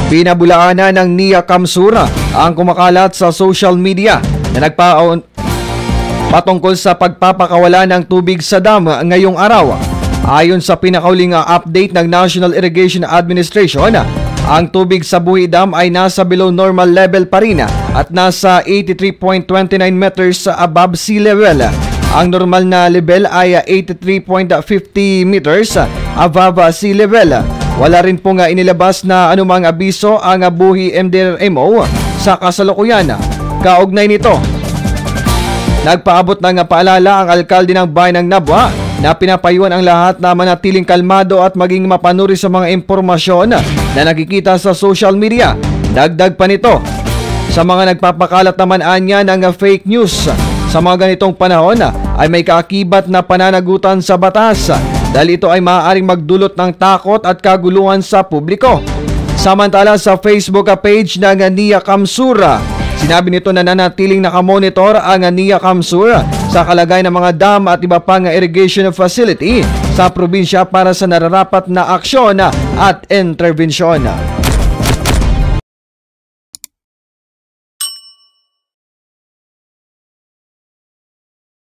Binabulaanan ng NIA Kamsura ang kumakalat sa social media na patungkol sa pagpapakawala ng tubig sa dam ngayong araw. Ayon sa pinakauling update ng National Irrigation Administration, ang tubig sa Buhi Dam ay nasa below normal level pa rin at nasa 83.29 meters above sea level. Ang normal na level ay 83.50 meters above sea level. Wala rin pong inilabas na anumang abiso ang Buhi MDRMO sa kasalukuyan. Kaugnay nito, nagpaabot ng paalala ang alkalde ng bayan ng Nabwa na pinapayuhan ang lahat na manatiling kalmado at maging mapanuri sa mga impormasyon na nakikita sa social media. Dagdag pa nito, sa mga nagpapakalat naman anya ng fake news sa mga ganitong panahon ay may kaakibat na pananagutan sa batas dahil ito ay maaaring magdulot ng takot at kaguluhan sa publiko. Samantala sa Facebook page ng NIA Kamsura, sinabi nito na nanatiling nakamonitor ang NIA Kamsura sa kalagayan ng mga dam at iba pang irrigation facility sa probinsya para sa nararapat na aksyon at intervensyon.